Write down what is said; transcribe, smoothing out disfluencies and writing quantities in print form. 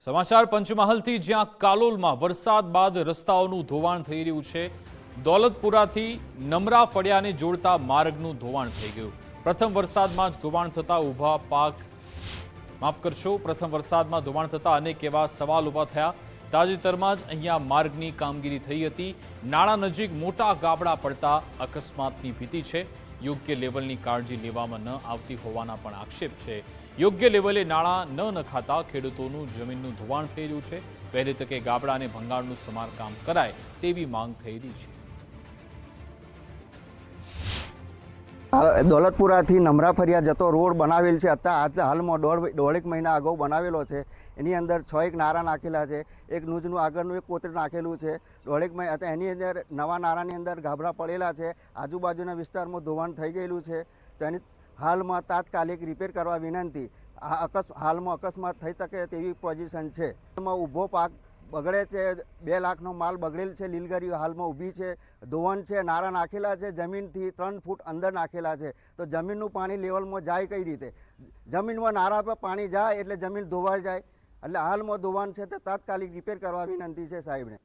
સમાચાર પંચમહાલથી, જ્યાં કાલોલમાં વરસાદ બાદ રસ્તાઓનું ધોવાણ થઈ રહ્યું છે। દોલતપુરાથી નમરા ફળિયાને જોડતા માર્ગનું ધોવાણ થઈ ગયું। પ્રથમ વરસાદમાં જ ધોવાણ થતા ઊભા પાક પ્રથમ વરસાદમાં ધોવાણ થતા અનેક એવા સવાલ ઊભા થયા। તાજેતરમાં જ અહીંયા માર્ગની કામગીરી થઈ હતી। નાળા નજીક મોટા ગાબડા પડતા અકસ્માતની ભીતિ છે। યોગ્ય લેવલની કાળજી લેવામાં ન આવતી હોવાના પણ આક્ષેપ છે। યોગ્ય લેવલે નાળા ન નખાતા ખેડૂતોનું જમીનનું ધોવાણ થઈ રહ્યું છે। વહેલી તકે ગાબડા અને ભંગાણનું સમારકામ કરાય તેવી માંગ થઈ રહી છે। દોલતપુરાથી નમરા ફળિયા જતો રોડ બનાવેલ છે। અત્યારે હાલમાં દોઢેક મહિના અગાઉ બનાવેલો છે। એની અંદર 6 નારા નાખેલા છે। એક નુજનું આગળનું એક કોતર નાખેલું છે। દોઢેક મહિના એની અંદર નવા નારાની અંદર ગાબડા પડેલા છે। આજુબાજુના વિસ્તારમાં ધોવાણ થઈ ગયેલું છે। તો એની હાલમાં તાત્કાલિક રિપેર કરવા વિનંતી। હાલમાં અકસ્માત થઈ શકે તેવી પોઝિશન છે। એમાં ઊભો પાક બગડે છે। 2 લાખનો માલ બગડેલ છે। લીલગરીઓ હાલમાં ઊભી છે। ધોવાણ છે। નારા નાખેલા છે। જમીનથી 3 ફૂટ અંદર નાખેલા છે। તો જમીનનું પાણી લેવલમાં જાય કઈ રીતે? જમીનમાં નારા પર પાણી જાય એટલે જમીન ધોવાઈ જાય। એટલે હાલમાં ધોવાણ છે તે તાત્કાલિક રિપેર કરવા વિનંતી છે સાહેબને।